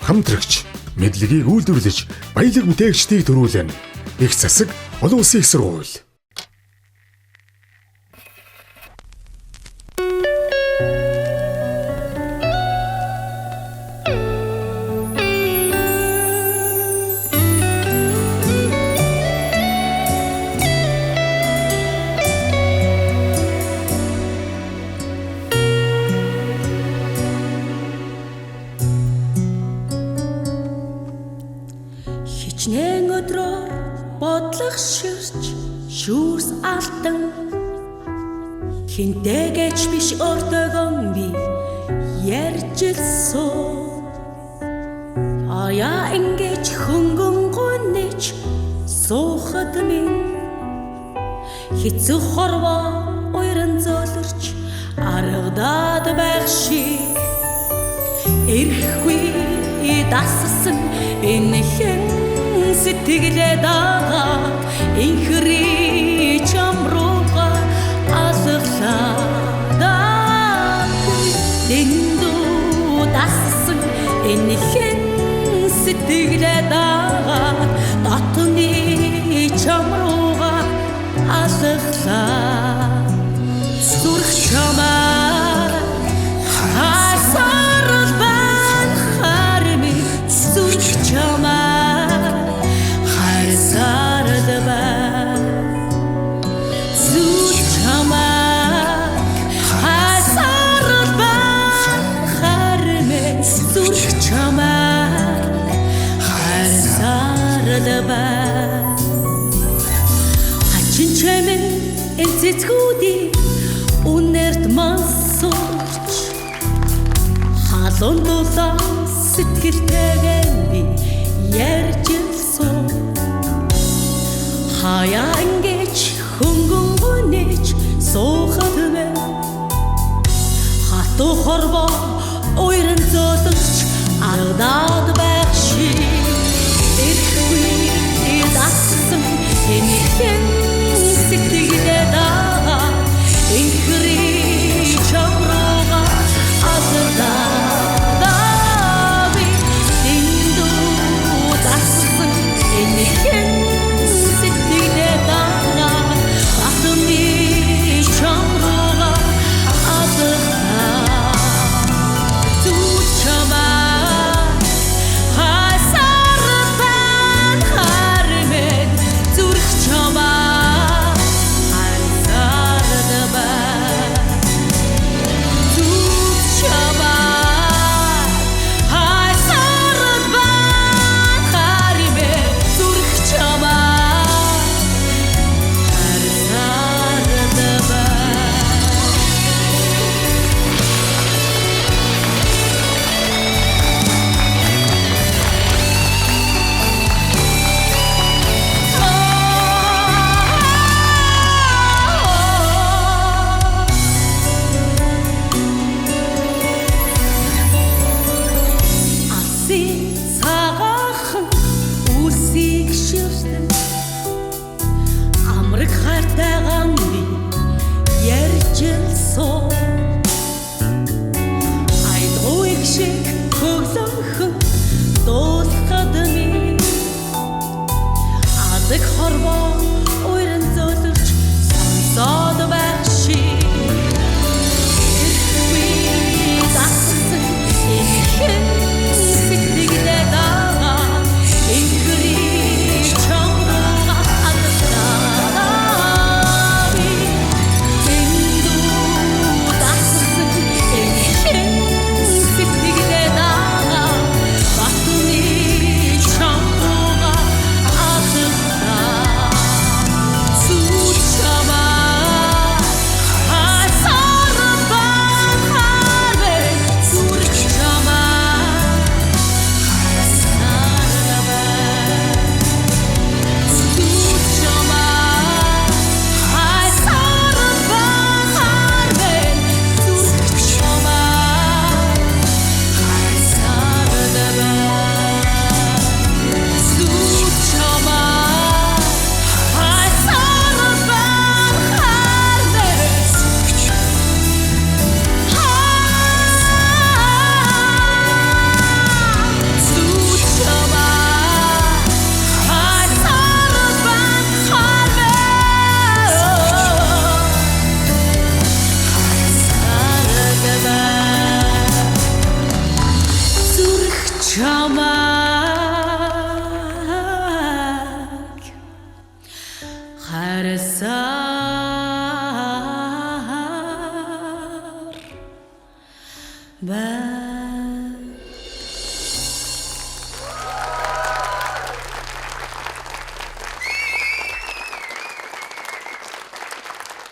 хамтрагч, мэдлэгийг үйлдвэрлэж баялаг бүтээгчдийг төрүүлнэ. Их засаг олон улсын их сургууль. Хичнээн өдрөөр бодлого ширч шүүрс алдан хинтэйгэж биш өртөгөн би ярьжилсоо аяа ингэж хөнгөн гонэж суухад минь хэцүү хорвоо уйран золорч аргадаад байх шиг ирэхгүй дассан энэ хэн сэтгэлээ дагаад инхри чамрууга алхлаа дэндүү дассан энэ хэн сэтгэлээ дагаад татны чамрууга алхлаа зүрх чамаа хасарал бан харми зүрх чамаа Хачин чамэн энцэцгүүди үнэрт мансууч халуун дулаан сэтгэлтэйгэн би